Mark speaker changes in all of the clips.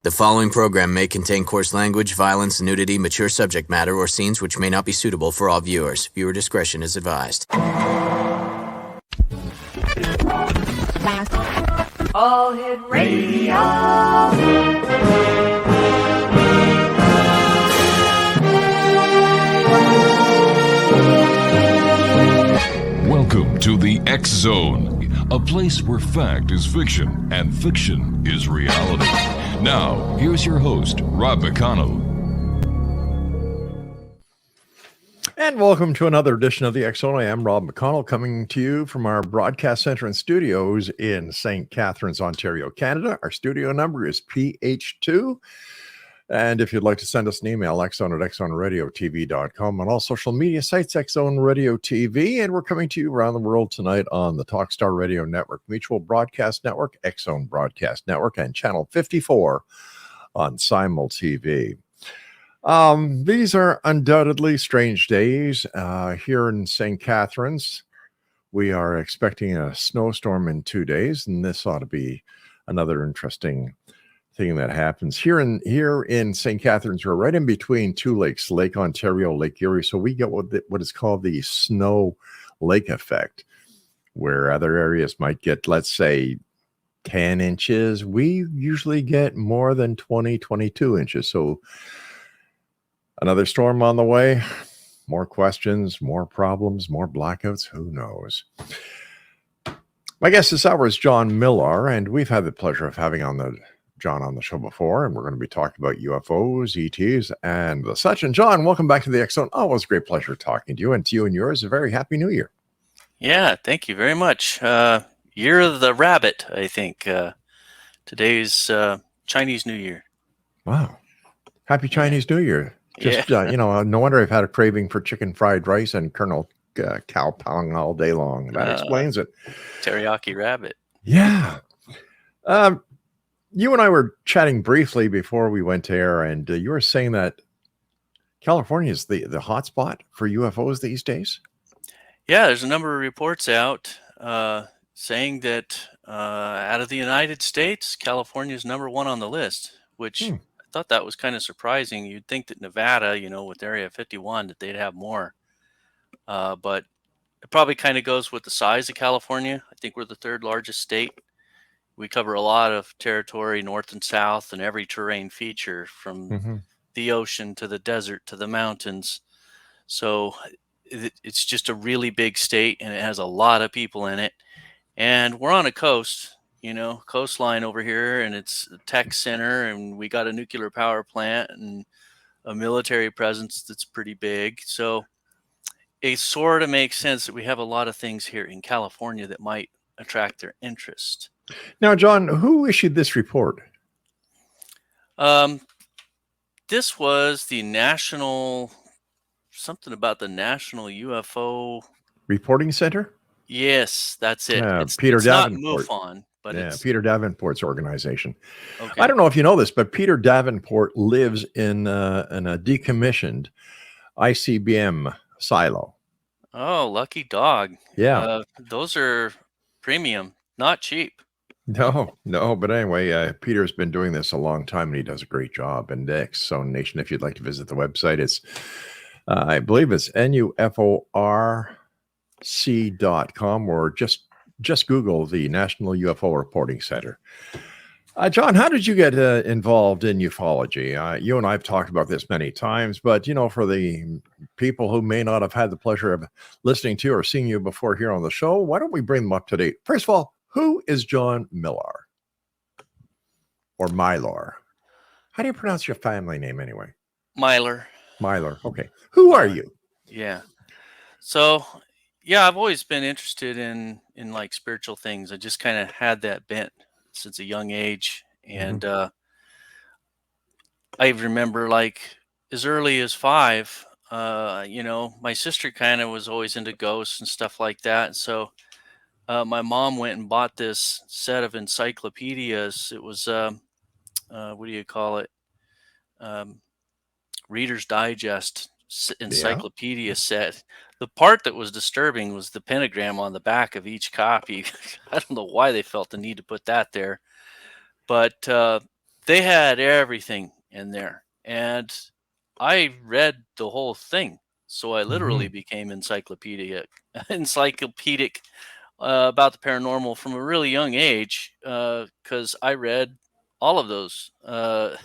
Speaker 1: The following program may contain coarse language, violence, nudity, mature subject matter, or scenes which may not be suitable for all viewers. Viewer discretion is advised.
Speaker 2: All Hit Radio.
Speaker 3: Welcome to the X Zone, a place where fact is fiction and fiction is reality. Now, here's your host, Rob McConnell.
Speaker 4: And welcome to another edition of the X Zone. I am Rob McConnell, coming to you from our broadcast center and studios in St. Catharines, Ontario, Canada. Our studio number is PH2. And if you'd like to send us an email, xzone@xzoneradiotv.com, on all social media sites, X-Zone Radio TV. And we're coming to you around the world tonight on the Talkstar Radio Network, Mutual Broadcast Network, X-Zone Broadcast Network, and Channel 54 on Simul TV. These are undoubtedly strange days here in St. Catharines. We are expecting a snowstorm in 2 days, and this ought to be another interesting thing that happens here in St. Catharines. We're right in between two lakes, Lake Ontario, Lake Erie. So we get what is called the snow lake effect, where other areas might get, let's say, 10 inches. We usually get more than 20, 22 inches. So another storm on the way, more questions, more problems, more blackouts. Who knows? My guest this hour is John MILOR, and we've had the pleasure of having John on the show before, and we're going to be talking about UFOs, ETs, and the such. And John, welcome back to the X Zone. Oh, it was a great pleasure talking to you, and to you and yours, a very happy New Year.
Speaker 5: Yeah, thank you very much. Year of the Rabbit, I think. Today's Chinese New Year.
Speaker 4: Wow. Happy Chinese New Year. Just, no wonder I've had a craving for chicken fried rice and Colonel Cow Pong all day long. That explains it.
Speaker 5: Teriyaki rabbit.
Speaker 4: Yeah. You and I were chatting briefly before we went to air, and you were saying that California is the hot spot for UFOs these days.
Speaker 5: Yeah, there's a number of reports out saying that out of the United States, California is number one on the list, which I thought that was kind of surprising. You'd think that Nevada, with Area 51, that they'd have more. But it probably kind of goes with the size of California. I think we're the third largest state. We cover a lot of territory, north and south, and every terrain feature from the ocean to the desert to the mountains. So it's just a really big state, and it has a lot of people in it. And we're on a coast, coastline over here, and it's a tech center, and we got a nuclear power plant and a military presence that's pretty big. So it sort of makes sense that we have a lot of things here in California that might attract their interest.
Speaker 4: Now, John, who issued this report?
Speaker 5: This was the something about the National UFO
Speaker 4: Reporting Center?
Speaker 5: Yes, that's it.
Speaker 4: Peter
Speaker 5: it's
Speaker 4: Davenport.
Speaker 5: Not MUFON, but it's
Speaker 4: Peter Davenport's organization.
Speaker 5: Okay.
Speaker 4: I don't know if you know this, but Peter Davenport lives in a decommissioned ICBM silo.
Speaker 5: Oh, lucky dog.
Speaker 4: Yeah.
Speaker 5: Those are premium, not cheap.
Speaker 4: No, but anyway, Peter's been doing this a long time, and he does a great job. And X-Zone Nation, if you'd like to visit the website, it's, I believe it's NUFORC.com, or just Google the National UFO Reporting Center. John, how did you get involved in ufology? You and I have talked about this many times, but, for the people who may not have had the pleasure of listening to or seeing you before here on the show, why don't we bring them up to date? First of all, who is John MILOR? Or MILOR? How do you pronounce your family name anyway?
Speaker 5: MILOR.
Speaker 4: MILOR. Okay. Who are you?
Speaker 5: Yeah. So, I've always been interested in like spiritual things. I just kind of had that bent since a young age. And I remember like as early as 5, my sister kind of was always into ghosts and stuff like that. And so my mom went and bought this set of encyclopedias. It was, what do you call it? Reader's Digest encyclopedia set. The part that was disturbing was the pentagram on the back of each copy. I don't know why they felt the need to put that there. But They had everything in there, and I read the whole thing. So I literally became encyclopedic about the paranormal from a really young age because I read all of those. I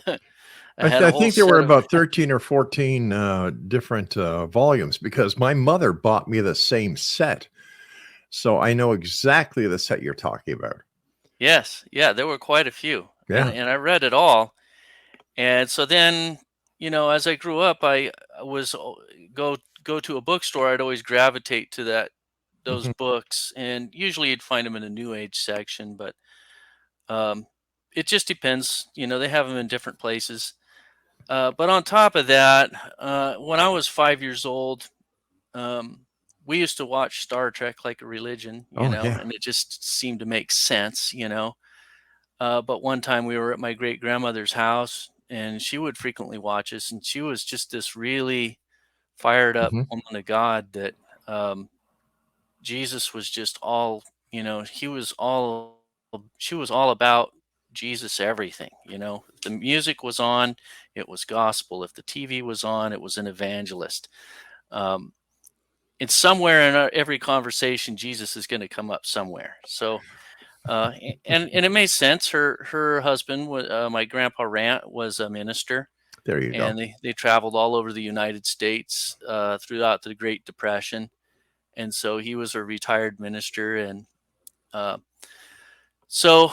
Speaker 5: had a
Speaker 4: I
Speaker 5: whole
Speaker 4: think there were
Speaker 5: set of
Speaker 4: about 13 or 14 different volumes because my mother bought me the same set. So I know exactly the set you're talking about.
Speaker 5: yes, yeah, there were quite a few, and
Speaker 4: Yeah.
Speaker 5: I read it all. And so then, as I grew up, I was go to a bookstore. I'd always gravitate to those
Speaker 4: Mhm.
Speaker 5: books, and usually you'd find them in the New Age section, but um, it just depends. They have them in different places. But on top of that, when I was 5 years old, um, we used to watch Star Trek like a religion,
Speaker 4: Oh, yeah.
Speaker 5: and it just seemed to make sense. But one time we were at my great grandmother's house, and she would frequently watch us, and she was just this really fired up
Speaker 4: Mhm.
Speaker 5: woman of God that um, Jesus was just all, she was all about Jesus everything. If the music was on, it was gospel. If the TV was on, it was an evangelist. Um, and somewhere in every conversation, Jesus is going to come up somewhere. So, and it made sense. Her husband was my grandpa Rant was a minister,
Speaker 4: There you go.
Speaker 5: and they traveled all over the United States throughout the Great Depression, and so he was a retired minister. And uh, so,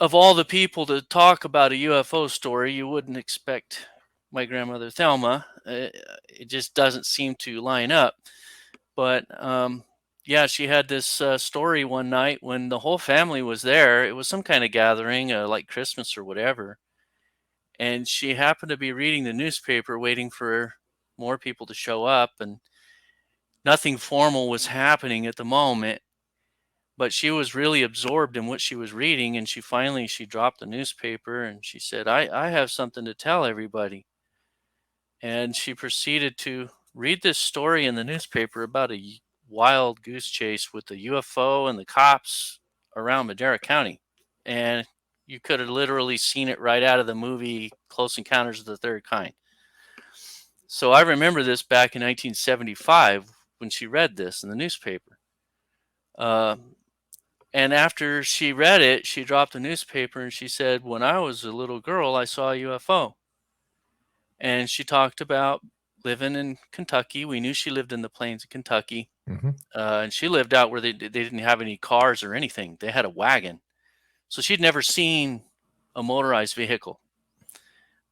Speaker 5: of all the people to talk about a UFO story, you wouldn't expect my grandmother Thelma. It just doesn't seem to line up. But yeah, she had this story one night when the whole family was there. It was some kind of gathering, like Christmas or whatever. And she happened to be reading the newspaper, waiting for more people to show up. And nothing formal was happening at the moment. But she was really absorbed in what she was reading. And she dropped the newspaper and she said, I have something to tell everybody. And she proceeded to read this story in the newspaper about a wild goose chase with the UFO and the cops around Madera County. And you could have literally seen it right out of the movie Close Encounters of the Third Kind. So I remember this back in 1975 when she read this in the newspaper. Uh, and after she read it, she dropped the newspaper and she said, when I was a little girl, I saw a UFO. And she talked about living in Kentucky. We knew she lived in the plains of Kentucky,
Speaker 4: Mhm.
Speaker 5: and she lived out where they didn't have any cars or anything. They had a wagon, so she'd never seen a motorized vehicle.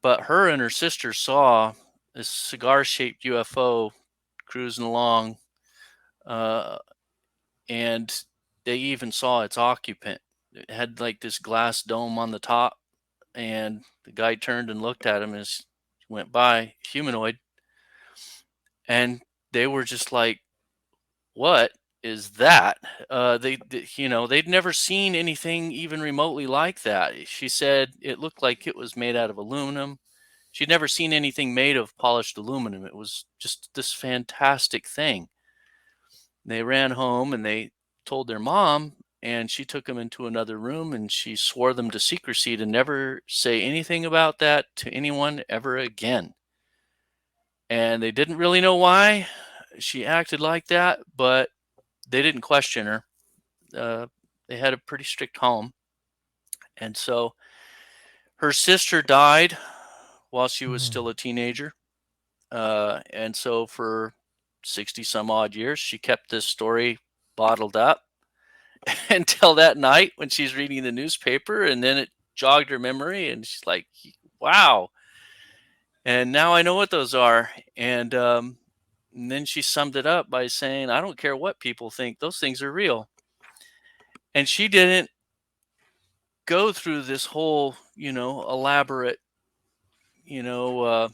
Speaker 5: But her and her sister saw this cigar-shaped UFO cruising along, uh, and they even saw its occupant. It had like this glass dome on the top, and the guy turned and looked at him as he went by, humanoid. And they were just like, "What is that?" They'd never seen anything even remotely like that. She said it looked like it was made out of aluminum. She'd never seen anything made of polished aluminum. It was just this fantastic thing. They ran home and they told their mom, and she took them into another room and she swore them to secrecy to never say anything about that to anyone ever again. And they didn't really know why she acted like that, but they didn't question her. Uh, they had a pretty strict home. And so her sister died while she was
Speaker 4: Mm.
Speaker 5: still a teenager. And so for 60 some odd years, she kept this story bottled up until that night when she's reading the newspaper. And then it jogged her memory. And she's like, wow. And now I know what those are. And then she summed it up by saying, I don't care what people think, those things are real. And she didn't go through this whole, elaborate, you know, uh,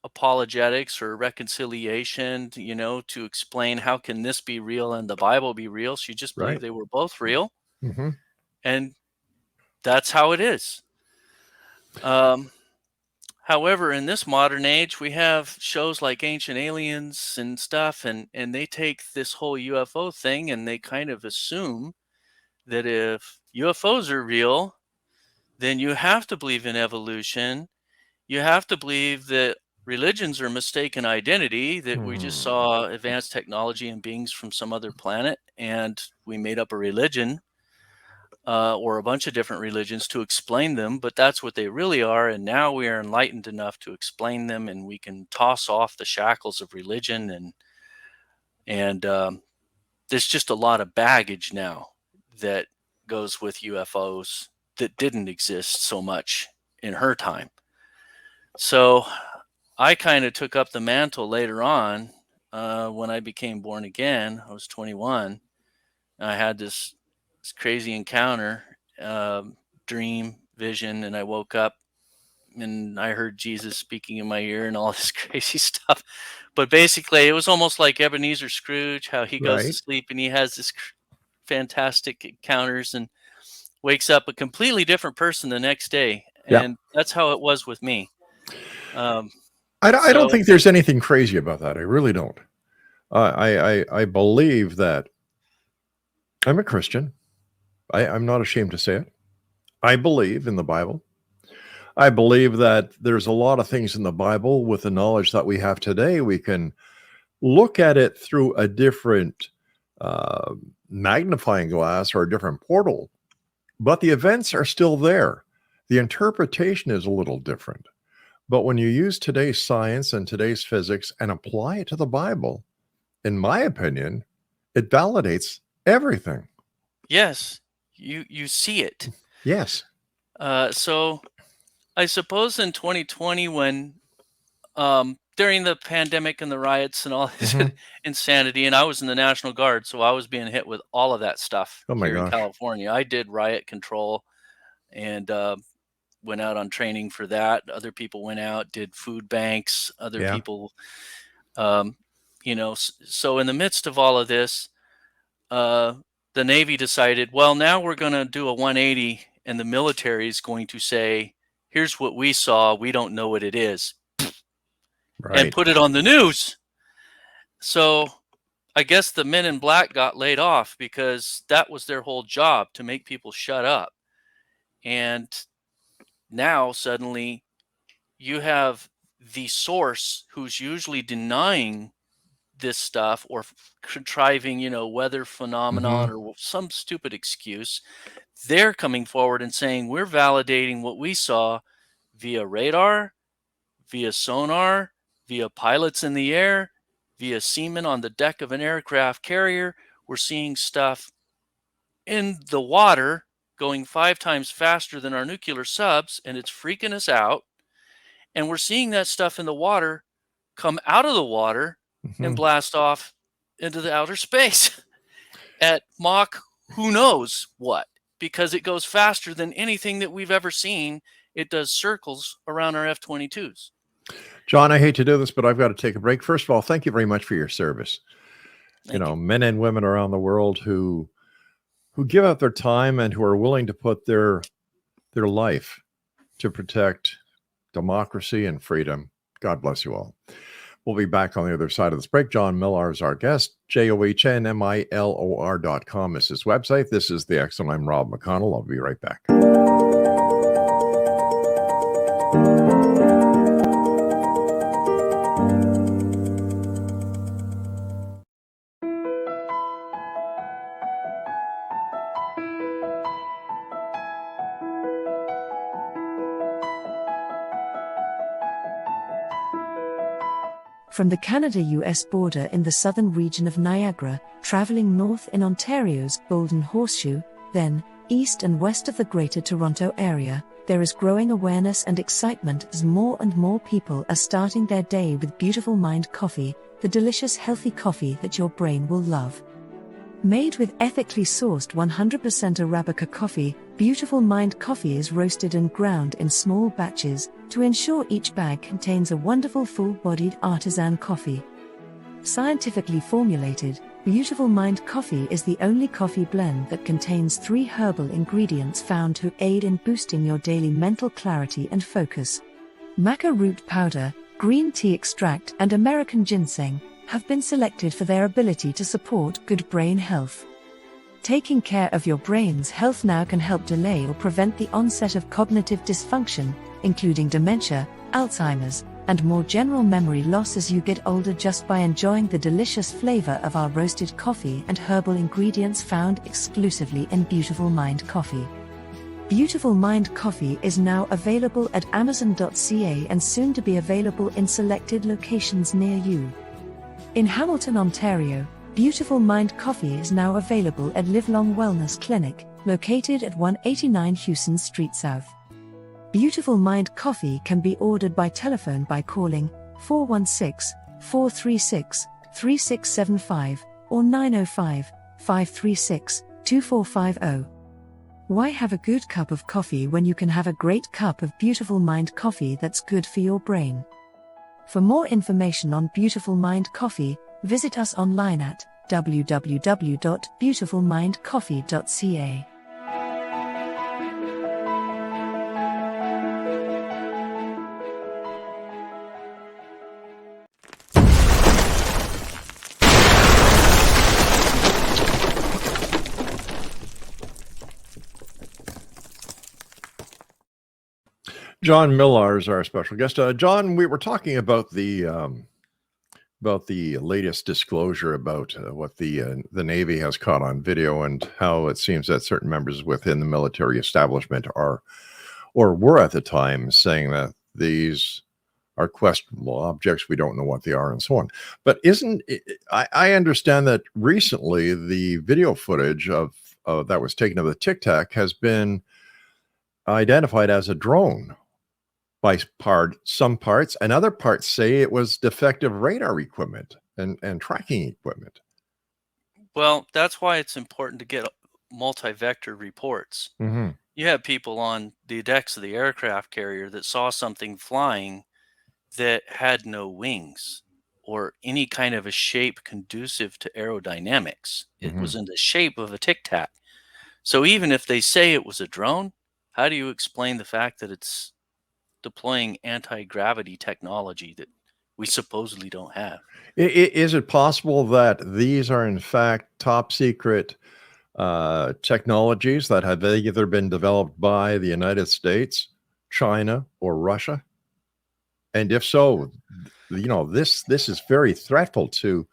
Speaker 5: apologetics or reconciliation, to explain how can this be real and the Bible be real. She just believed
Speaker 4: Right.
Speaker 5: they were both real,
Speaker 4: Mhm.
Speaker 5: and that's how it is. Um, However, in this modern age, we have shows like Ancient Aliens and stuff, and they take this whole UFO thing and they kind of assume that if UFOs are real, then you have to believe in evolution. You have to believe that religions are mistaken identity, that we just saw advanced technology and beings from some other planet, and we made up a religion or a bunch of different religions to explain them, but that's what they really are. And now we are enlightened enough to explain them, and we can toss off the shackles of religion. And there's just a lot of baggage now that goes with UFOs that didn't exist so much in her time. So I kind of took up the mantle later on when I became born again. I was 21. I had this crazy encounter, dream, vision, and I woke up and I heard Jesus speaking in my ear and all this crazy stuff. But basically, it was almost like Ebenezer Scrooge, how he goes to
Speaker 4: Right.
Speaker 5: sleep and he has this fantastic encounters and wakes up a completely different person the next day.
Speaker 4: Yeah.
Speaker 5: And that's how it was with me.
Speaker 4: I don't
Speaker 5: so-
Speaker 4: think there's anything crazy about that. I really don't. I believe that I'm a Christian. I'm not ashamed to say it. I believe in the Bible. I believe that there's a lot of things in the Bible with the knowledge that we have today. We can look at it through a different magnifying glass or a different portal, but the events are still there. The interpretation is a little different. But when you use today's science and today's physics and apply it to the Bible, in my opinion, it validates everything.
Speaker 5: Yes, you see it.
Speaker 4: Yes.
Speaker 5: So I suppose in 2020, when during the pandemic and the riots and all this insanity, and I was in the National Guard, so I was being hit with all of that stuff
Speaker 4: Oh my
Speaker 5: here in
Speaker 4: gosh.
Speaker 5: California. I did riot control and went out on training for that. Other people went out, did food banks. Other
Speaker 4: Yeah.
Speaker 5: people, so in the midst of all of this, the Navy decided, well, now we're going to do a 180, and the military is going to say, here's what we saw. We don't know what it is.
Speaker 4: Right.
Speaker 5: And put it on the news. So I guess the men in black got laid off because that was their whole job, to make people shut up. And now suddenly you have the source who's usually denying this stuff or contriving, weather phenomenon or some stupid excuse. They're coming forward and saying, we're validating what we saw via radar, via sonar, via pilots in the air, via seamen on the deck of an aircraft carrier. We're seeing stuff in the water going 5 times faster than our nuclear subs, and it's freaking us out. And we're seeing that stuff in the water come out of the water and blast off into the outer space at Mach who knows what, because it goes faster than anything that we've ever seen. It does circles around our F-22s.
Speaker 4: John, I hate to do this, but I've got to take a break. First of all, thank you very much for your service.
Speaker 5: Thank you.
Speaker 4: Men and women around the world who give up their time and who are willing to put their life to protect democracy and freedom. God bless you all. We'll be back on the other side of this break. John Millar is our guest. JOHNMILOR.com is his website. This is The X Zone. I'm Rob McConnell. I'll be right back.
Speaker 6: From the Canada-US border in the southern region of Niagara, traveling north in Ontario's Golden Horseshoe, then east and west of the Greater Toronto Area, there is growing awareness and excitement as more and more people are starting their day with Beautiful Mind coffee, the delicious healthy coffee that your brain will love. Made with ethically sourced 100% Arabica coffee, Beautiful Mind coffee is roasted and ground in small batches to ensure each bag contains a wonderful full-bodied artisan coffee. Scientifically formulated, Beautiful Mind coffee is the only coffee blend that contains 3 herbal ingredients found to aid in boosting your daily mental clarity and focus. Maca root powder, green tea extract, and American ginseng have been selected for their ability to support good brain health. Taking care of your brain's health now can help delay or prevent the onset of cognitive dysfunction, including dementia, Alzheimer's, and more general memory loss as you get older just by enjoying the delicious flavor of our roasted coffee and herbal ingredients found exclusively in Beautiful Mind Coffee. Beautiful Mind Coffee is now available at Amazon.ca and soon to be available in selected locations near you. In Hamilton, Ontario, Beautiful Mind Coffee is now available at Livelong Wellness Clinic, located at 189 Hewson Street South. Beautiful Mind Coffee can be ordered by telephone by calling 416-436-3675 or 905-536-2450. Why have a good cup of coffee when you can have a great cup of Beautiful Mind Coffee that's good for your brain? For more information on Beautiful Mind Coffee, visit us online at www.beautifulmindcoffee.ca.
Speaker 4: John MILOR is our special guest. John, we were talking about the latest disclosure about what the Navy has caught on video and how it seems that certain members within the military establishment are, or were at the time, saying that these are questionable objects. We don't know what they are and so on. But I understand that recently the video footage of that was taken of the Tic Tac has been identified as a drone by some parts, and other parts say it was defective radar equipment and tracking equipment.
Speaker 5: Well, that's why it's important to get multi-vector reports.
Speaker 4: Mm-hmm.
Speaker 5: You have people on the decks of the aircraft carrier that saw something flying that had no wings or any kind of a shape conducive to aerodynamics. It was in the shape of a Tic Tac. So even if they say it was a drone, how do you explain the fact that it's deploying anti-gravity technology that we supposedly don't have?
Speaker 4: Is it possible that these are in fact top secret technologies that have either been developed by the United States, China, or Russia? And if so, this is very threatful to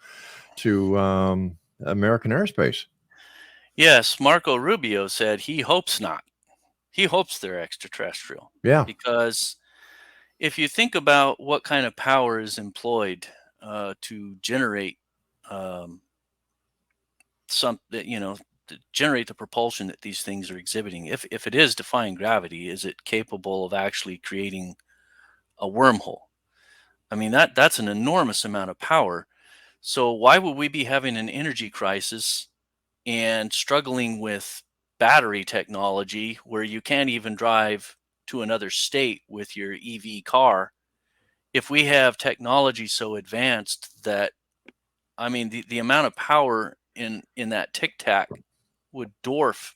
Speaker 4: American airspace.
Speaker 5: Yes, Marco Rubio said he hopes not. He hopes they're extraterrestrial.
Speaker 4: Yeah.
Speaker 5: Because if you think about what kind of power is employed to generate to generate the propulsion that these things are exhibiting, if it is defying gravity, is it capable of actually creating a wormhole? I mean, that's an enormous amount of power. So why would we be having an energy crisis and struggling with battery technology where you can't even drive to another state with your EV car if we have technology so advanced that, I mean, the amount of power in that Tic Tac would dwarf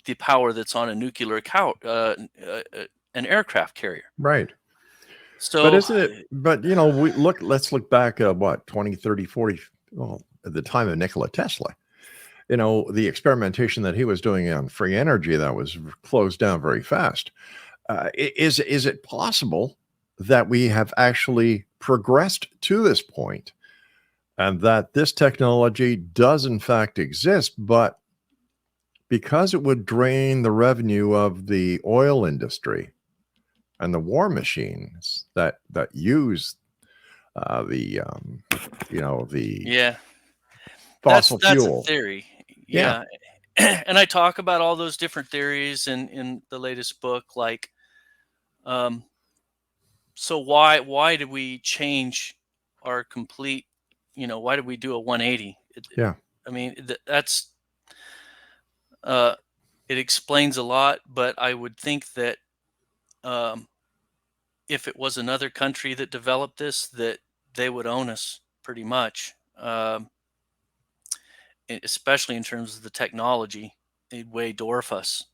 Speaker 5: the power that's on a nuclear an aircraft carrier.
Speaker 4: Right.
Speaker 5: So,
Speaker 4: but isn't it, let's look back, 20, 30, 40, well, at the time of Nikola Tesla, the experimentation that he was doing on free energy that was closed down very fast. Is it possible that we have actually progressed to this point and that this technology does in fact exist, but because it would drain the revenue of the oil industry and the war machines that use the fossil
Speaker 5: that's
Speaker 4: fuel
Speaker 5: a theory. Yeah. And I talk about all those different theories in the latest book, like, so why did we change our complete, why did we do a 180? I mean, that's it explains a lot, but I would think that if it was another country that developed this, that they would own us pretty much, especially in terms of the technology. They'd way dwarf us.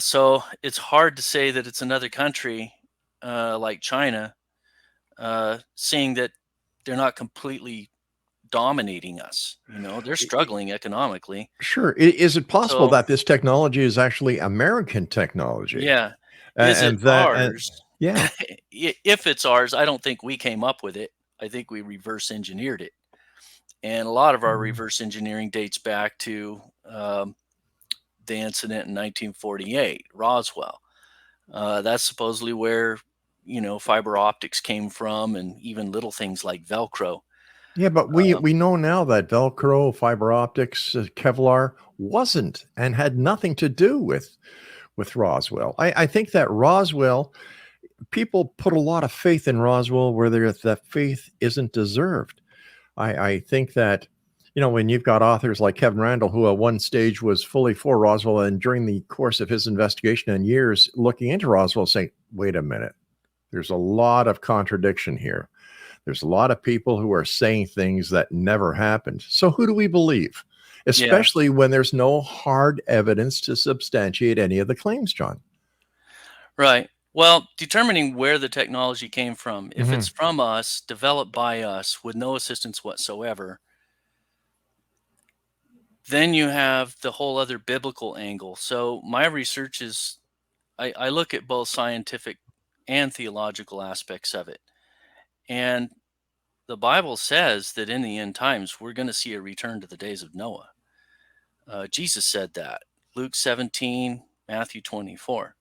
Speaker 5: So it's hard to say that it's another country like China, seeing that they're not completely dominating us. They're struggling economically.
Speaker 4: Sure. Is it possible
Speaker 5: So,
Speaker 4: that this technology is actually American technology?
Speaker 5: yeah, is it
Speaker 4: And that,
Speaker 5: ours?
Speaker 4: yeah.
Speaker 5: If it's ours, I don't think we came up with it. I think we reverse engineered it. And a lot of our
Speaker 4: Mhm.
Speaker 5: reverse engineering dates back to the incident in 1948, Roswell. That's supposedly where, fiber optics came from, and even little things like Velcro.
Speaker 4: Yeah, but
Speaker 5: Um,
Speaker 4: we know now that Velcro, fiber optics, Kevlar wasn't and had nothing to do with Roswell. I think that Roswell, people put a lot of faith in Roswell where that faith isn't deserved. I think that, when you've got authors like Kevin Randall, who at one stage was fully for Roswell, and during the course of his investigation and years looking into Roswell, saying, wait a minute, there's a lot of contradiction here. There's a lot of people who are saying things that never happened. So who do we believe?
Speaker 5: yeah,
Speaker 4: Especially when there's no hard evidence to substantiate any of the claims, John.
Speaker 5: right. Well, determining where the technology came from, if
Speaker 4: Hmm.
Speaker 5: it's from us, developed by us with no assistance whatsoever, then you have the whole other biblical angle. So my research is, I look at both scientific and theological aspects of it. And the Bible says that in the end times, we're going to see a return to the days of Noah. Jesus said that, Luke 17, Matthew 24.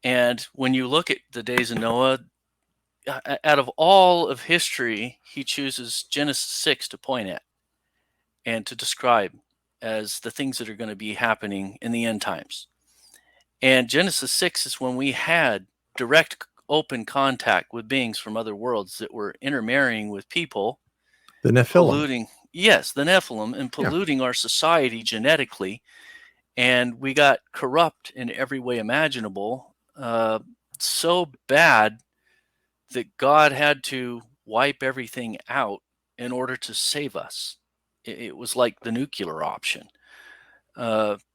Speaker 5: And when you look at the days of Noah, out of all of history, he chooses Genesis 6 to point at and to describe as the things that are going to be happening in the end times. And Genesis 6 is when we had direct, open contact with beings from other worlds that were intermarrying with people,
Speaker 4: The Nephilim.
Speaker 5: polluting, yes, the Nephilim, and
Speaker 4: Yeah.
Speaker 5: polluting our society genetically. And we got corrupt in every way imaginable, so bad that God had to wipe everything out in order to save us. It was like the nuclear option,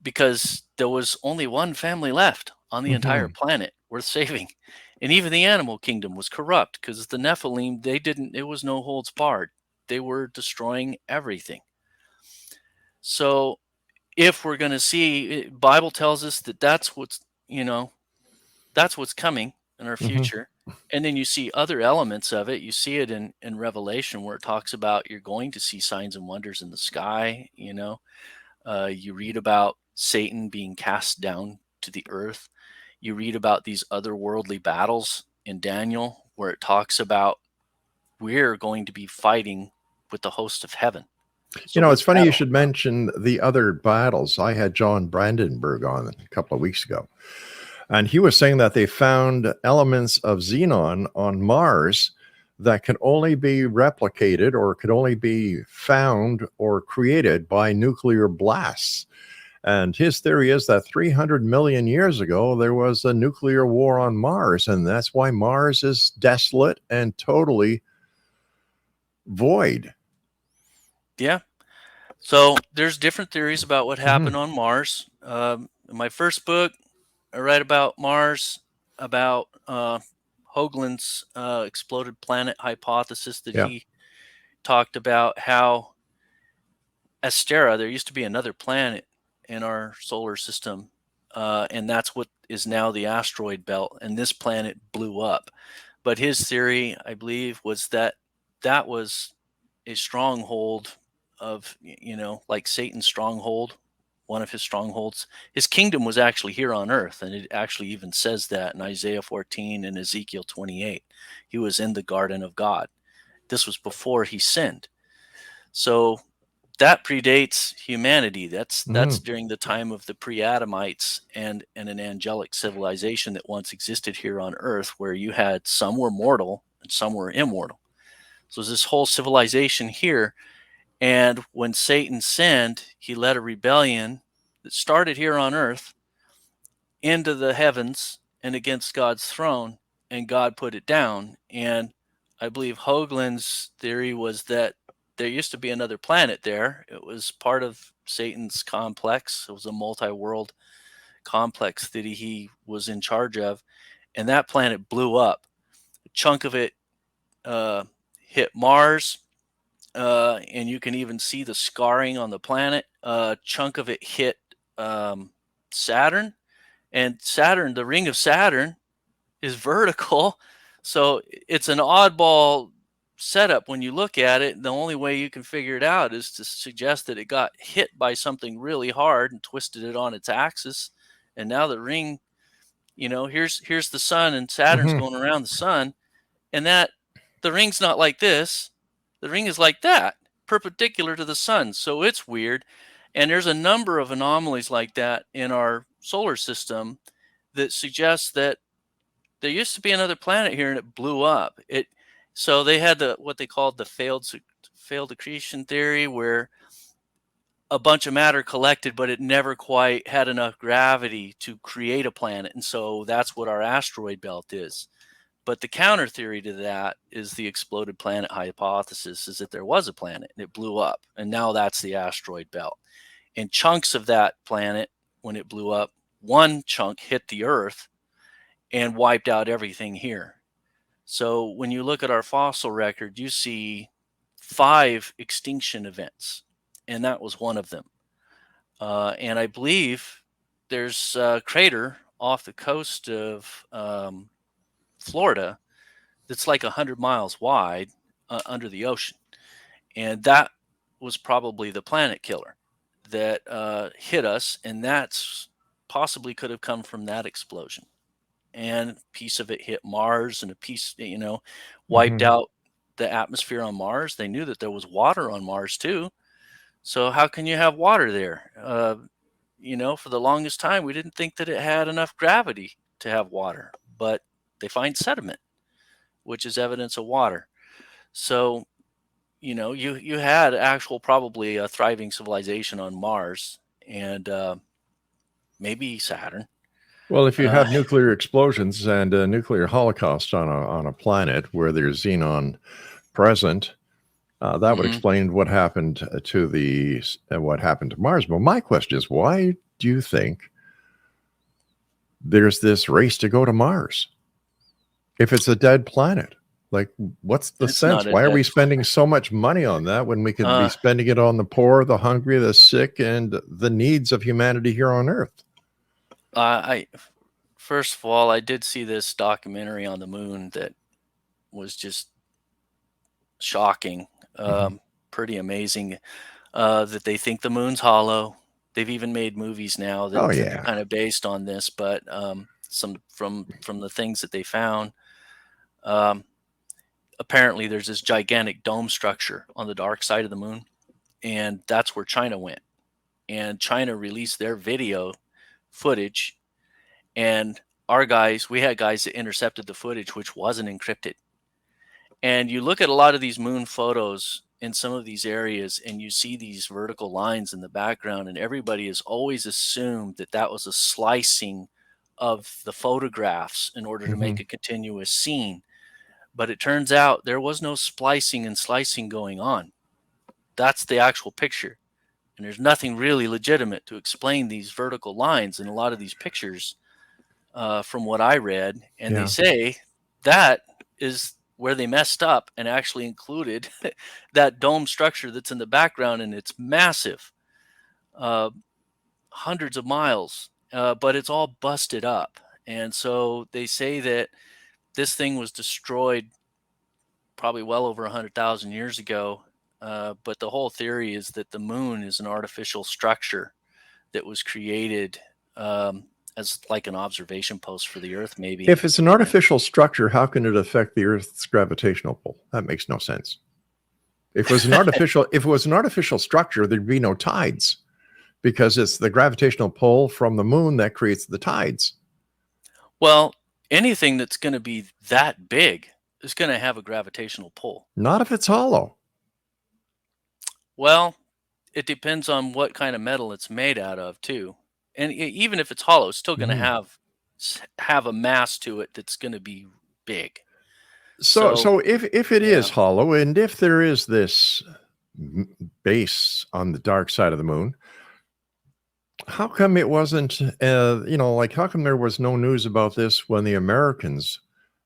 Speaker 5: because there was only one family left on the entire
Speaker 4: Mhm.
Speaker 5: planet worth saving. And even the animal kingdom was corrupt because the Nephilim, it was no holds barred. They were destroying everything. So if we're going to see, Bible tells us that that's what's coming in our
Speaker 4: Mhm.
Speaker 5: future. And then you see other elements of it. You see it in Revelation, where it talks about you're going to see signs and wonders in the sky. You read about Satan being cast down to the earth. You read about these otherworldly battles in Daniel, where it talks about we're going to be fighting with the host of heaven. So
Speaker 4: It's
Speaker 5: what's
Speaker 4: funny
Speaker 5: that
Speaker 4: you
Speaker 5: all
Speaker 4: should
Speaker 5: about?
Speaker 4: mention the other battles. I had John Brandenburg on a couple of weeks ago, and he was saying that they found elements of xenon on Mars that can only be replicated or could only be found or created by nuclear blasts. And his theory is that 300 million years ago, there was a nuclear war on Mars, and that's why Mars is desolate and totally void.
Speaker 5: Yeah. So there's different theories about what
Speaker 4: Mhm.
Speaker 5: happened on Mars. In my first book, I write about Mars, about Hoagland's exploded planet hypothesis that
Speaker 4: Yeah.
Speaker 5: he talked about how Astera, there used to be another planet in our solar system, and that's what is now the asteroid belt, and this planet blew up. But his theory, I believe, was that that was a stronghold of, like Satan's stronghold, one of his strongholds. His kingdom was actually here on earth, and it actually even says that in Isaiah 14 and Ezekiel 28. He was in the garden of God. This was before he sinned. So that predates humanity. That's
Speaker 4: Mhm.
Speaker 5: during the time of the pre-Adamites and an angelic civilization that once existed here on earth, where you had some were mortal and some were immortal. So there's this whole civilization here. And when Satan sinned, he led a rebellion that started here on earth into the heavens and against God's throne, and God put it down. And I believe Hoagland's theory was that there used to be another planet there. It was part of Satan's complex. It was a multi-world complex that he was in charge of, and that planet blew up. A chunk of it uh, hit Mars. and you can even see the scarring on the planet. A chunk of it hit Saturn, and Saturn, the ring of Saturn, is vertical, so it's an oddball setup when you look at it. The only way you can figure it out is to suggest that it got hit by something really hard and twisted it on its axis, and now the ring, here's the sun, and Saturn's going around the sun, and that the ring's not like this. The ring is like that, perpendicular to the sun. So it's weird. And there's a number of anomalies like that in our solar system that suggests that there used to be another planet here and it blew up. So they had what they called the failed accretion theory, where a bunch of matter collected, but it never quite had enough gravity to create a planet. And so that's what our asteroid belt is. But the counter theory to that is the exploded planet hypothesis, is that there was a planet and it blew up. And now that's the asteroid belt. And chunks of that planet, when it blew up, one chunk hit the Earth and wiped out everything here. So when you look at our fossil record, you see 5 extinction events, and that was one of them. And I believe there's a crater off the coast of Florida that's like 100 miles wide under the ocean. And that was probably the planet killer that hit us, and that's possibly could have come from that explosion. And a piece of it hit Mars, and a piece, wiped out the atmosphere on Mars. They knew that there was water on Mars too. So how can you have water there? For the longest time, we didn't think that it had enough gravity to have water, but they find sediment, which is evidence of water. So, you had probably a thriving civilization on Mars, and maybe Saturn.
Speaker 4: Well, if you have nuclear explosions and a nuclear holocaust on a planet where there's xenon present, that would explain what happened to Mars. But my question is, why do you think there's this race to go to Mars if it's a dead planet? Like, what's the sense? Why are we spending so much money on that when we could be spending it on the poor, the hungry, the sick, and the needs of humanity here on Earth?
Speaker 5: First of all, I did see this documentary on the moon that was just shocking, pretty amazing, that they think the moon's hollow. They've even made movies now that are kind of based on this, but some from the things that they found, apparently there's this gigantic dome structure on the dark side of the moon, and that's where China went. And China released their video footage, and we had guys that intercepted the footage, which wasn't encrypted. And you look at a lot of these moon photos in some of these areas, and you see these vertical lines in the background, and everybody has always assumed that that was a slicing of the photographs in order to make a continuous scene. But it turns out there was no splicing and slicing going on. That's the actual picture. And there's nothing really legitimate to explain these vertical lines in a lot of these pictures, from what I read. And they say that is where they messed up and actually included that dome structure that's in the background, and it's massive, hundreds of miles, but it's all busted up. And so they say that this thing was destroyed probably well over 100,000 years ago. But the whole theory is that the moon is an artificial structure that was created as like an observation post for the Earth, maybe.
Speaker 4: If it's an artificial structure, how can it affect the Earth's gravitational pull? That makes no sense. If it was an artificial structure, there'd be no tides, because it's the gravitational pull from the moon that creates the tides.
Speaker 5: Well, anything that's going to be that big is going to have a gravitational pull.
Speaker 4: Not if it's hollow.
Speaker 5: Well, it depends on what kind of metal it's made out of too. And even if it's hollow, it's still going to have a mass to it that's going to be big.
Speaker 4: So if it is hollow, and if there is this base on the dark side of the moon, how come it wasn't, how come there was no news about this when the Americans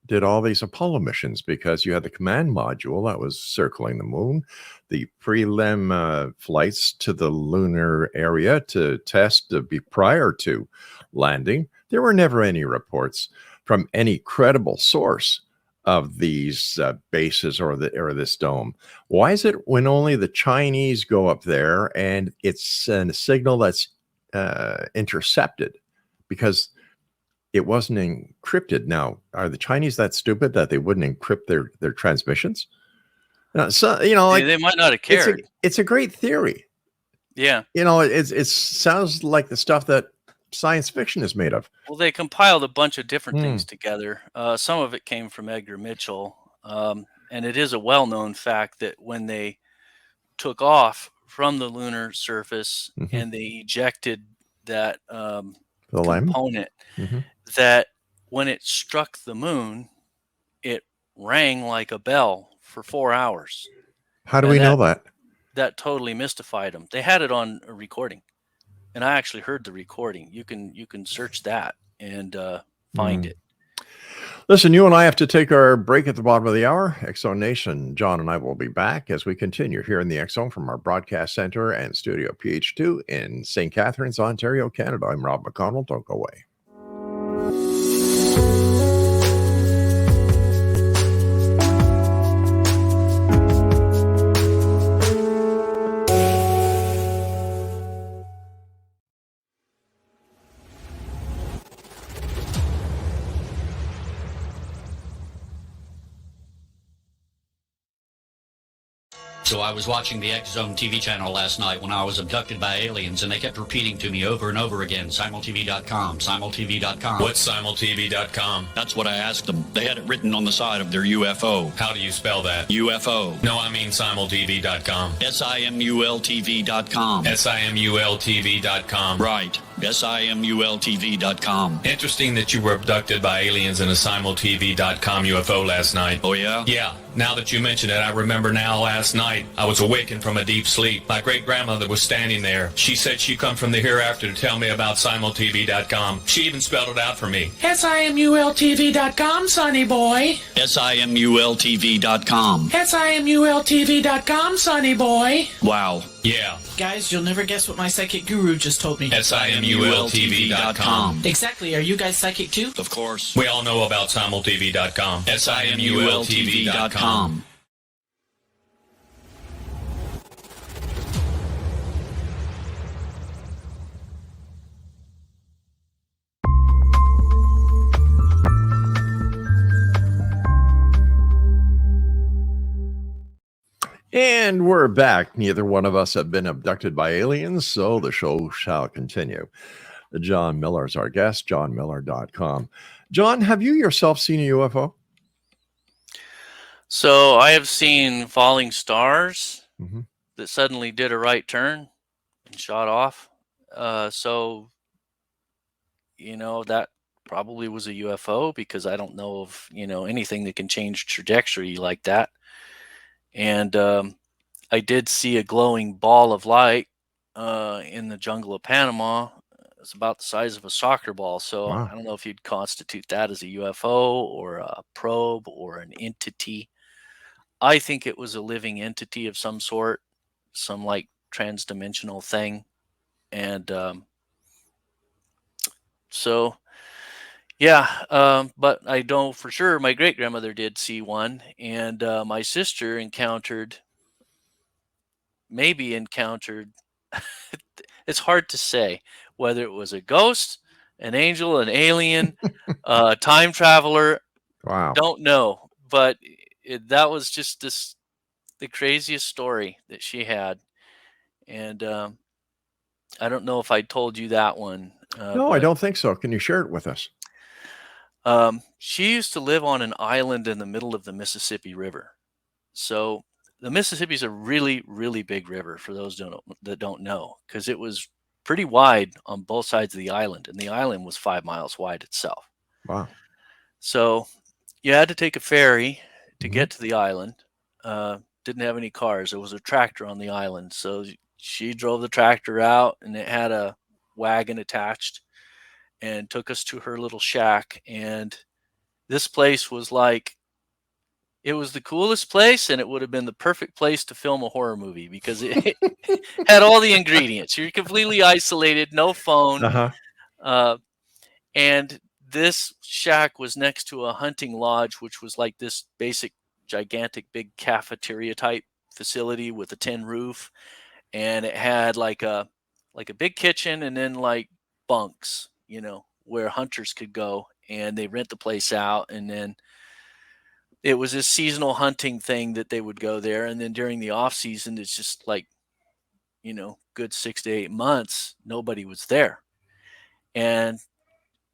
Speaker 4: did all these Apollo missions, because you had the command module that was circling the moon, the prelim flights to the lunar area to test prior to landing. There were never any reports from any credible source of these bases or this dome. Why is it when only the Chinese go up there and it's a signal that's intercepted? Because it wasn't encrypted. Now, are the Chinese that stupid that they wouldn't encrypt their transmissions? So like,
Speaker 5: they might not have cared.
Speaker 4: It's a great theory.
Speaker 5: Yeah.
Speaker 4: It sounds like the stuff that science fiction is made of.
Speaker 5: Well, they compiled a bunch of different things together. Some of it came from Edgar Mitchell. And it is a well-known fact that when they took off from the lunar surface and they ejected that component, that when it struck the moon, it rang like a bell for 4 hours.
Speaker 4: How do we know that?
Speaker 5: That totally mystified them. They had it on a recording, and I actually heard the recording. You can search that and find it.
Speaker 4: Listen, you and I have to take our break at the bottom of the hour. X-Zone Nation, John and I will be back as we continue here in the X-Zone from our broadcast center and studio PH2 in St. Catharines, Ontario, Canada. I'm Rob McConnell. Don't go away.
Speaker 7: So I was watching the X-Zone TV channel last night when I was abducted by aliens, and they kept repeating to me over and over again, simultv.com, simultv.com.
Speaker 8: What's simultv.com?
Speaker 7: That's what I asked them. They had it written on the side of their UFO.
Speaker 8: How do you spell that?
Speaker 7: UFO.
Speaker 8: No, I mean simultv.com.
Speaker 7: simultv.com.
Speaker 8: simultv.com.
Speaker 7: Right. simultv.com.
Speaker 8: Interesting that you were abducted by aliens in a simultv.com UFO last night.
Speaker 7: Oh, yeah?
Speaker 8: Yeah. Now that you mention it, I remember now last night I was awakened from a deep sleep. My great-grandmother was standing there. She said she'd come from the hereafter to tell me about simultv.com. She even spelled it out for me.
Speaker 9: simultv.com, sonny boy.
Speaker 7: simultv.com.
Speaker 9: simultv.com, sonny boy.
Speaker 7: Wow.
Speaker 8: Yeah.
Speaker 9: Guys, you'll never guess what my psychic guru just told me.
Speaker 8: simultv.com.
Speaker 9: Exactly. Are you guys psychic too?
Speaker 7: Of course.
Speaker 8: We all know about simultv.com. simultv.com.
Speaker 4: And we're back. Neither one of us have been abducted by aliens, so the show shall continue. John Miller is our guest, johnmiller.com. John, have you yourself seen a UFO?
Speaker 5: So I have seen falling stars that suddenly did a right turn and shot off. So, that probably was a UFO, because I don't know of, anything that can change trajectory like that. And I did see a glowing ball of light in the jungle of Panama. It's about the size of a soccer ball. So
Speaker 4: Wow.
Speaker 5: I don't know if you'd constitute that as a UFO or a probe or an entity. I think it was a living entity of some sort, some like transdimensional thing. And but I know for sure my great grandmother did see one, and my sister encountered. It's hard to say whether it was a ghost, an angel, an alien, time traveler.
Speaker 4: Wow.
Speaker 5: Don't know, but that was just the craziest story that she had. And I don't know if I told you that one.
Speaker 4: No, I don't think so. Can you share it with us?
Speaker 5: She used to live on an island in the middle of the Mississippi River. So the Mississippi is a really, really big river, for those that don't know, because it was pretty wide on both sides of the island, and the island was 5 miles wide itself.
Speaker 4: Wow.
Speaker 5: So you had to take a ferry to get to the island. Didn't have any cars. There was a tractor on the island. So she drove the tractor out, and it had a wagon attached, and took us to her little shack. And This place was like, it was the coolest place, and it would have been the perfect place to film a horror movie because it had all the ingredients. You're completely isolated, no phone,
Speaker 4: Uh-huh.
Speaker 5: and this shack was next to a hunting lodge, which was like this basic, gigantic, big cafeteria type facility with a tin roof, and it had like a big kitchen and then like bunks, where hunters could go, and they rent the place out, and then it was a seasonal hunting thing that they would go there, and then during the off season, it's just like, good 6 to 8 months, nobody was there, and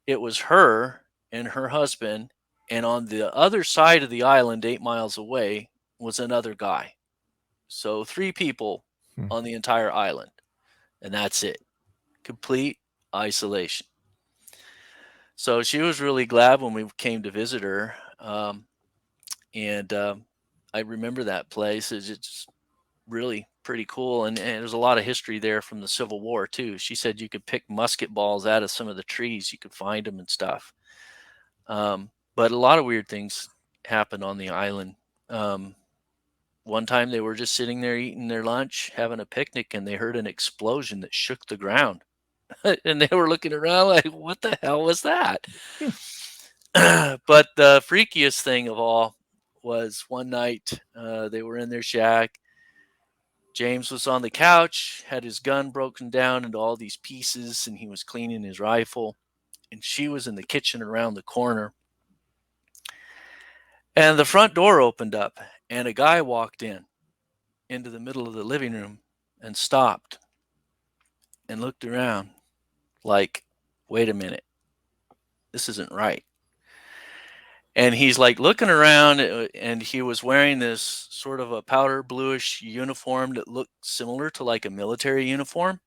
Speaker 5: it was her and her husband, and on the other side of the island, 8 miles away, was another guy. So 3 people
Speaker 4: Hmm.
Speaker 5: on the entire island, and that's it. Complete isolation. So she was really glad when we came to visit her, and I remember that place. It's really pretty cool, and there's a lot of history there from the Civil War too. She said you could pick musket balls out of some of the trees, you could find them and stuff. But a lot of weird things happened on the island. Um, One time they were just sitting there eating their lunch, having a picnic, and they heard an explosion that shook the ground. And they were looking around like, what the hell was that? But the freakiest thing of all was one night they were in their shack. James was on the couch, had his gun broken down into all these pieces, and he was cleaning his rifle. And she was in the kitchen around the corner. And the front door opened up, and a guy walked into the middle of the living room and stopped and looked around like, wait a minute, this isn't right. And he's like looking around, and he was wearing this sort of a powder bluish uniform that looked similar to like a military uniform.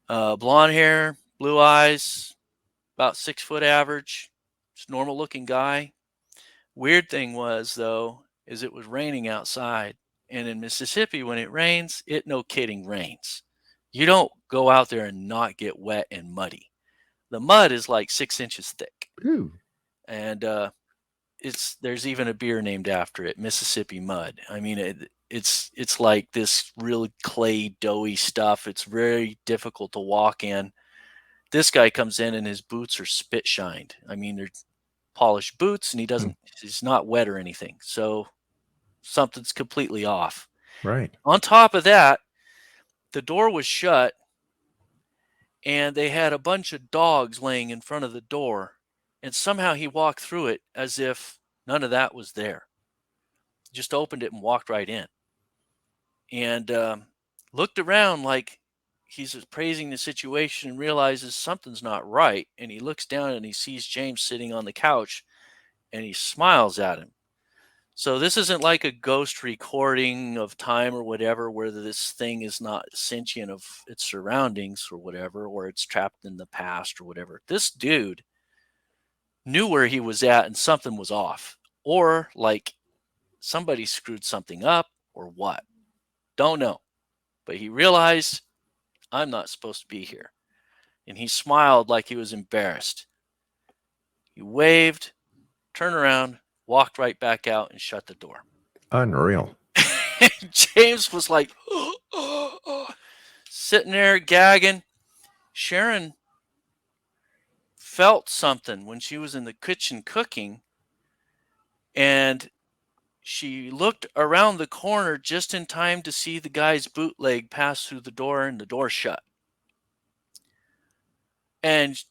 Speaker 5: Blonde hair, blue eyes, about 6 foot average, just normal looking guy. Weird thing was, though, is it was raining outside. And in Mississippi, when it rains, it no kidding rains. You don't go out there and not get wet and muddy. The mud is like 6 inches thick.
Speaker 4: Ooh.
Speaker 5: And there's even a beer named after it, Mississippi Mud. I mean, it's like this really clay, doughy stuff. It's very difficult to walk in. This guy comes in and his boots are spit shined. I mean, they're polished boots, and he's not wet or anything. So something's completely off.
Speaker 4: Right.
Speaker 5: On top of that, the door was shut, and they had a bunch of dogs laying in front of the door, and somehow he walked through it as if none of that was there. Just opened it and walked right in, and looked around like he's appraising the situation and realizes something's not right. And he looks down and he sees James sitting on the couch, and he smiles at him. So this isn't like a ghost recording of time or whatever, where this thing is not sentient of its surroundings or whatever, or it's trapped in the past or whatever. This dude knew where he was at, and something was off, or like somebody screwed something up or what. Don't know. But he realized, I'm not supposed to be here. And he smiled like he was embarrassed. He waved, turned around, walked right back out, and shut the door.
Speaker 4: Unreal.
Speaker 5: James was like, sitting there gagging. Sharon felt something when she was in the kitchen cooking, and she looked around the corner just in time to see the guy's bootleg pass through the door and the door shut. And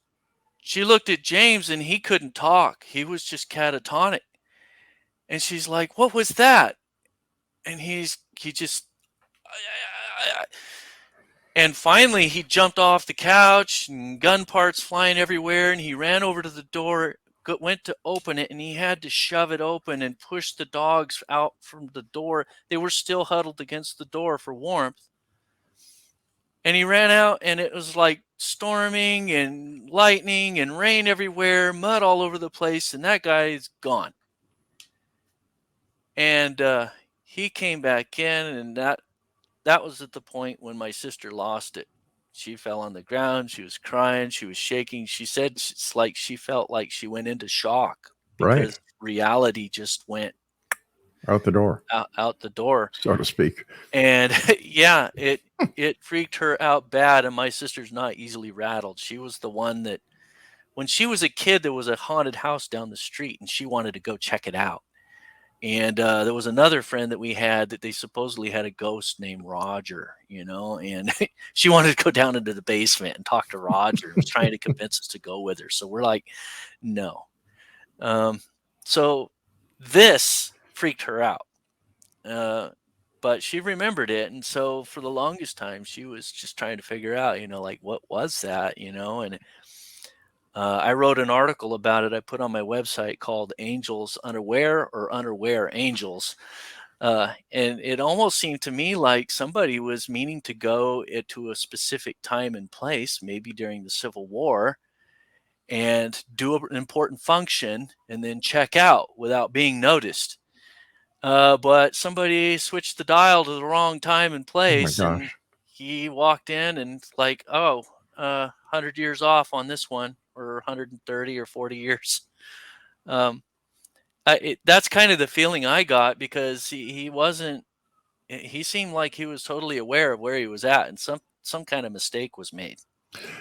Speaker 5: she looked at James, and he couldn't talk. He was just catatonic. And she's like, what was that? And he just, and finally he jumped off the couch, and gun parts flying everywhere. And he ran over to the door, went to open it, and he had to shove it open and push the dogs out from the door. They were still huddled against the door for warmth. And he ran out, and it was like storming and lightning and rain everywhere, mud all over the place. And that guy is gone. And he came back in, and that was at the point when my sister lost it. She fell on the ground. She was crying. She was shaking. She said it's like she felt like she went into shock. because reality just went
Speaker 4: out the door,
Speaker 5: out the door,
Speaker 4: so to speak.
Speaker 5: And yeah, it freaked her out bad. And my sister's not easily rattled. She was the one that, when she was a kid, there was a haunted house down the street, and she wanted to go check it out. And there was another friend that we had that they supposedly had a ghost named Roger, and she wanted to go down into the basement and talk to Roger, and was trying to convince us to go with her. So we're like, no. So this freaked her out. But she remembered it. And so for the longest time, she was just trying to figure out, like, what was that, and I wrote an article about it. I put on my website called Angels Unaware or Unaware Angels. And it almost seemed to me like somebody was meaning to go to a specific time and place, maybe during the Civil War, and do an important function and then check out without being noticed. But somebody switched the dial to the wrong time and place, and he walked in and like, 100 years off on this one, or 130 or 40 years. That's kind of the feeling I got, because he seemed like he was totally aware of where he was at, and some kind of mistake was made.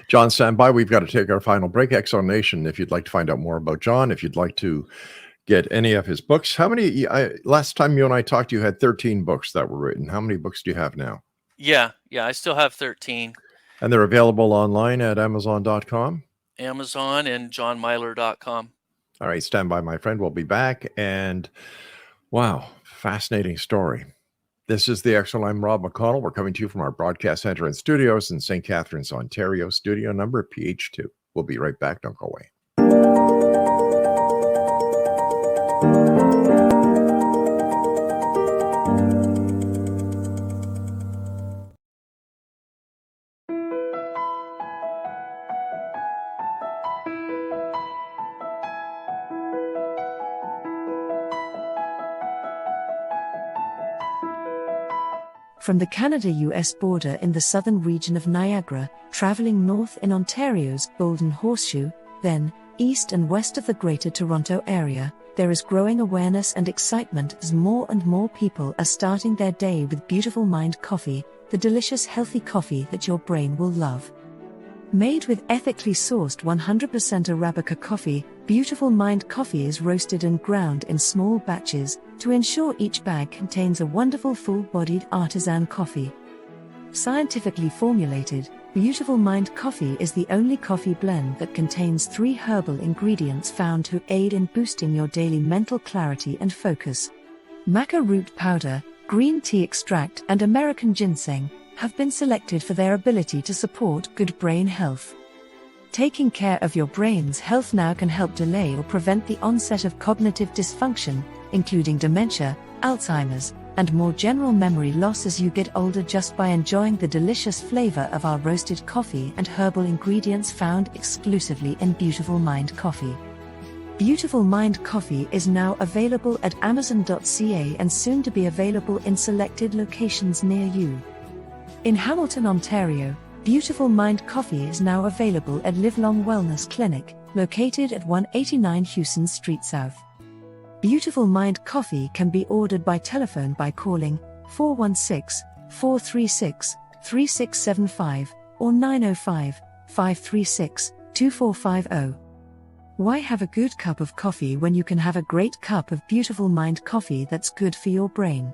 Speaker 4: John, stand by. We've got to take our final break. X-Zone Nation, if you'd like to find out more about John, if you'd like to get any of his books. How many, last time you and I talked, you had 13 books that were written. How many books do you have now?
Speaker 5: Yeah, I still have 13.
Speaker 4: And they're available online at Amazon.com?
Speaker 5: Amazon and johnmilor.com.
Speaker 4: All right, stand by, my friend. We'll be back. And wow, fascinating story. This is the X-Zone. I'm Rob McConnell. We're coming to you from our broadcast center and studios in St. Catharines, Ontario. Studio number PH2. We'll be right back. Don't go away.
Speaker 6: From the Canada-US border in the southern region of Niagara, traveling north in Ontario's Golden Horseshoe, then east and west of the Greater Toronto Area, there is growing awareness and excitement as more and more people are starting their day with Beautiful Mind coffee, the delicious healthy coffee that your brain will love. Made with ethically sourced 100% Arabica coffee, Beautiful Mind coffee is roasted and ground in small batches to ensure each bag contains a wonderful full-bodied artisan coffee. Scientifically formulated, Beautiful Mind coffee is the only coffee blend that contains 3 herbal ingredients found to aid in boosting your daily mental clarity and focus. Maca root powder, green tea extract, and American ginseng have been selected for their ability to support good brain health. Taking care of your brain's health now can help delay or prevent the onset of cognitive dysfunction, including dementia, Alzheimer's, and more general memory loss as you get older, just by enjoying the delicious flavor of our roasted coffee and herbal ingredients found exclusively in Beautiful Mind coffee. Beautiful Mind coffee is now available at Amazon.ca and soon to be available in selected locations near you. In Hamilton, Ontario, Beautiful Mind coffee is now available at Livelong Wellness Clinic, located at 189 Hewson Street South. Beautiful Mind coffee can be ordered by telephone by calling 416-436-3675 or 905-536-2450. Why have a good cup of coffee when you can have a great cup of Beautiful Mind coffee that's good for your brain?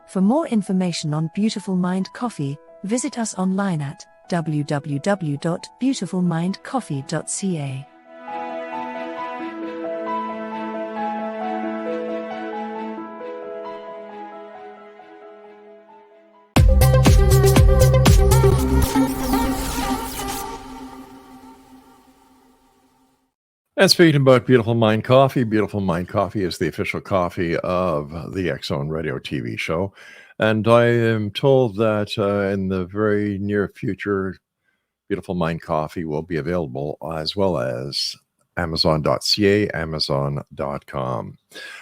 Speaker 6: For more information on Beautiful Mind coffee, visit us online at www.beautifulmindcoffee.ca.
Speaker 4: And speaking about Beautiful Mind Coffee is the official coffee of the X-Zone Radio TV show. And I am told that in the very near future, Beautiful Mind Coffee will be available as well as Amazon.ca, Amazon.com.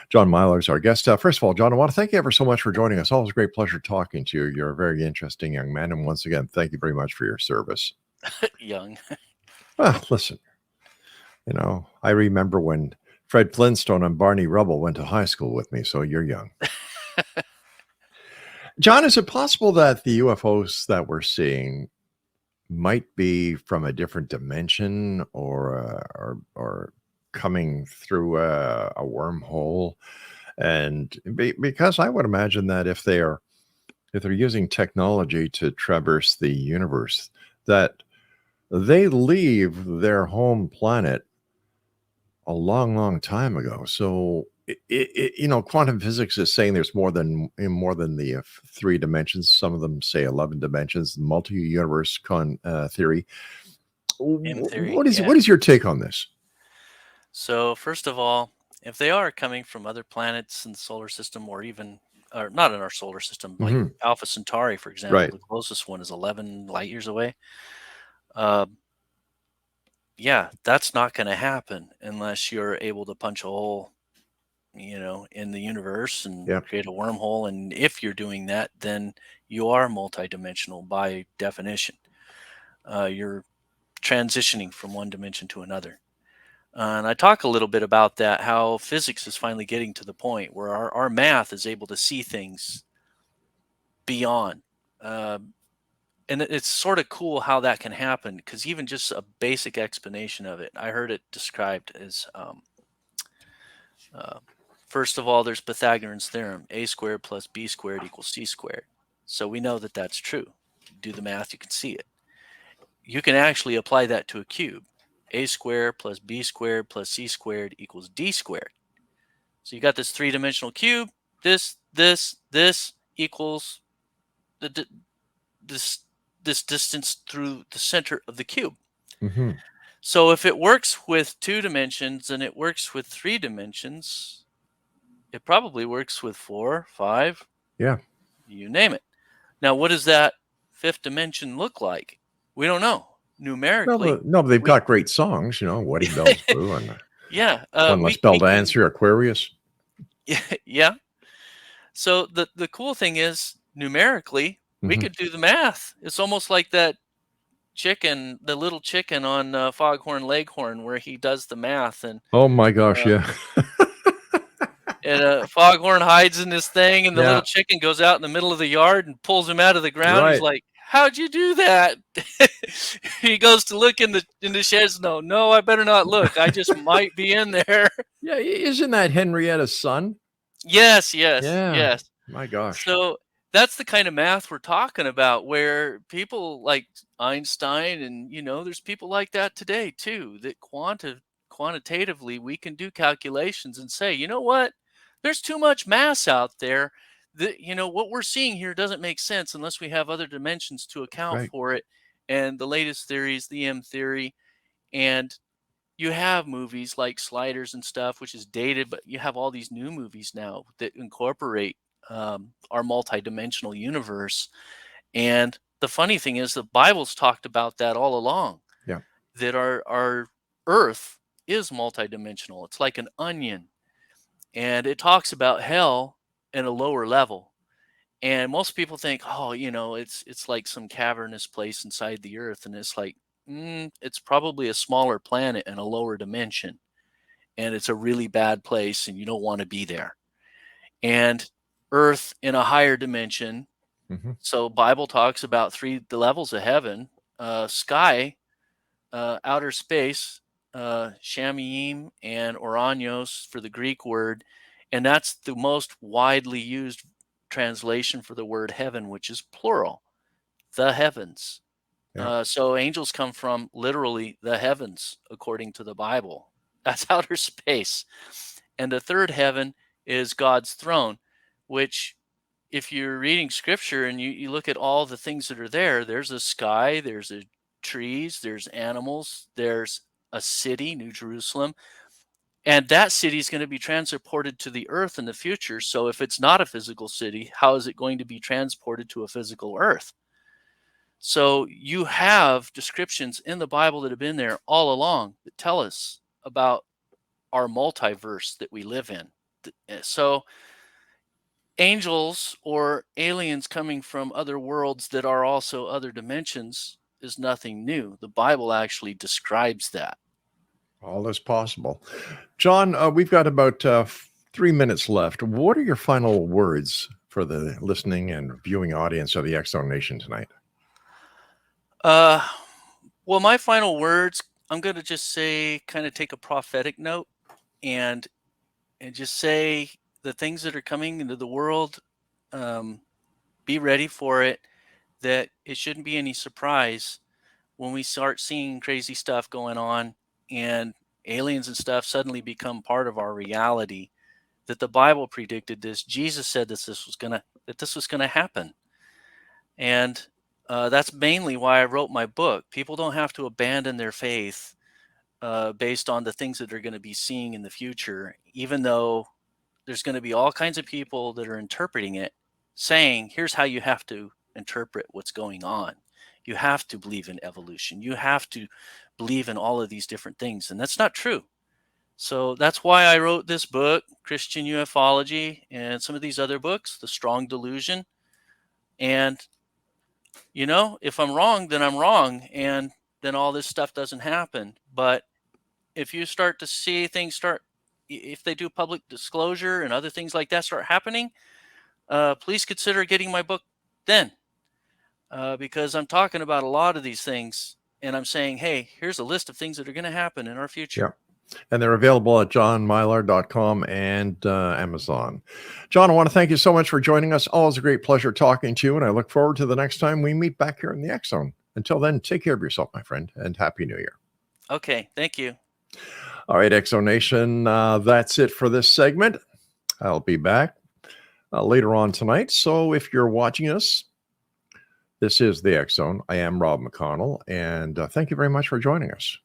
Speaker 4: John MILOR is our guest. First of all, John, I want to thank you ever so much for joining us. Always a great pleasure talking to you. You're a very interesting young man. And once again, thank you very much for your service.
Speaker 5: Young.
Speaker 4: Well, listen. You know, I remember when Fred Flintstone and Barney Rubble went to high school with me, so you're young. John, is it possible that the UFOs that we're seeing might be from a different dimension or coming through a wormhole? And because I would imagine that if they're using technology to traverse the universe, that they leave their home planet a long, long time ago. So, quantum physics is saying there's more than the 3 dimensions. Some of them say 11 dimensions. Multi-universe theory.
Speaker 5: M theory,
Speaker 4: What
Speaker 5: yeah.
Speaker 4: is your take on this?
Speaker 5: So first of all, if they are coming from other planets in the solar system, or not in our solar system, like
Speaker 4: Mhm.
Speaker 5: Alpha Centauri, for example,
Speaker 4: Right.
Speaker 5: the closest one is 11 light years away. Uh, yeah, that's not going to happen unless you're able to punch a hole, in the universe and
Speaker 4: Yeah.
Speaker 5: create a wormhole. And if you're doing that, then you are multidimensional by definition. You're transitioning from one dimension to another. And I talk a little bit about that, how physics is finally getting to the point where our math is able to see things beyond. And it's sort of cool how that can happen, because even just a basic explanation of it, I heard it described as first of all, there's Pythagorean's theorem, a squared plus b squared equals c squared. So we know that that's true. Do the math, you can see it. You can actually apply that to a cube. A squared plus b squared plus c squared equals d squared. So you got this 3-dimensional cube. This equals this distance through the center of the cube.
Speaker 4: Mm-hmm.
Speaker 5: So if it works with 2 dimensions and it works with 3 dimensions, it probably works with 4, 5.
Speaker 4: Yeah.
Speaker 5: You name it. Now, what does that 5th dimension look like? We don't know. Numerically.
Speaker 4: No, but they've got great songs, Wedding Bells Blue and
Speaker 5: Yeah.
Speaker 4: One Less Bell to Answer, Aquarius.
Speaker 5: Yeah. So the cool thing is, numerically, we
Speaker 4: Mhm.
Speaker 5: could do the math. It's almost like that chicken, the little chicken on Foghorn Leghorn, where he does the math, and
Speaker 4: Oh my gosh, yeah.
Speaker 5: Foghorn hides in this thing, and the
Speaker 4: Yeah.
Speaker 5: little chicken goes out in the middle of the yard and pulls him out of the ground. He's
Speaker 4: Right.
Speaker 5: like, "How'd you do that?" He goes to look in the sheds. No, I better not look. I just might be in there.
Speaker 4: Yeah, isn't that Henrietta's son?
Speaker 5: Yes.
Speaker 4: Yeah. My gosh.
Speaker 5: So that's the kind of math we're talking about, where people like Einstein, and there's people like that today too, that quantitatively we can do calculations and say, you know what, there's too much mass out there. That what we're seeing here doesn't make sense unless we have other dimensions to account
Speaker 4: Right.
Speaker 5: for it. And the latest theory is the M theory. And you have movies like Sliders and stuff, which is dated, but you have all these new movies now that incorporate our multidimensional universe. And the funny thing is, the Bible's talked about that all along.
Speaker 4: Yeah.
Speaker 5: That our Earth is multidimensional. It's like an onion, and it talks about hell in a lower level. And most people think, oh, it's like some cavernous place inside the Earth, and it's like, it's probably a smaller planet in a lower dimension, and it's a really bad place, and you don't want to be there. And Earth in a higher dimension.
Speaker 4: Mm-hmm.
Speaker 5: So Bible talks about the levels of heaven: sky, outer space, Shamaim and Oranios for the Greek word, and that's the most widely used translation for the word heaven, which is plural, the heavens.
Speaker 4: Yeah.
Speaker 5: So angels come from literally the heavens, according to the Bible. That's outer space. And the third heaven is God's throne, which, if you're reading scripture and you look at all the things that are there, there's a sky, there's trees, there's animals, there's a city, New Jerusalem. And that city is going to be transported to the earth in the future. So if it's not a physical city, how is it going to be transported to a physical earth? So you have descriptions in the Bible that have been there all along that tell us about our multiverse that we live in. So angels or aliens coming from other worlds that are also other dimensions is nothing new. The Bible actually describes that.
Speaker 4: All is possible. John, we've got about 3 minutes left. What are your final words for the listening and viewing audience of the X Zone Nation tonight?
Speaker 5: Well, my final words, I'm going to just say, kind of take a prophetic note and just say the things that are coming into the world, be ready for it, that it shouldn't be any surprise when we start seeing crazy stuff going on and aliens and stuff suddenly become part of our reality, that the Bible predicted this. Jesus said that this was gonna happen. And that's mainly why I wrote my book. People don't have to abandon their faith based on the things that they're going to be seeing in the future, even though there's going to be all kinds of people that are interpreting it, saying, here's how you have to interpret what's going on. You have to believe in evolution. You have to believe in all of these different things. And that's not true. So that's why I wrote this book, Christian UFOlogy, and some of these other books, The Strong Delusion. And, if I'm wrong, then I'm wrong. And then all this stuff doesn't happen. But if you start to see things if they do public disclosure and other things like that start happening, please consider getting my book then. Because I'm talking about a lot of these things and I'm saying, hey, here's a list of things that are going to happen in our future.
Speaker 4: Yeah. And they're available at johnmylar.com and Amazon. John, I want to thank you so much for joining us. Always a great pleasure talking to you. And I look forward to the next time we meet back here in the X Zone. Until then, take care of yourself, my friend, and Happy New Year.
Speaker 5: Okay. Thank you.
Speaker 4: All right, X Zone Nation, that's it for this segment. I'll be back later on tonight. So if you're watching us, this is the X Zone. I am Rob McConnell, and thank you very much for joining us.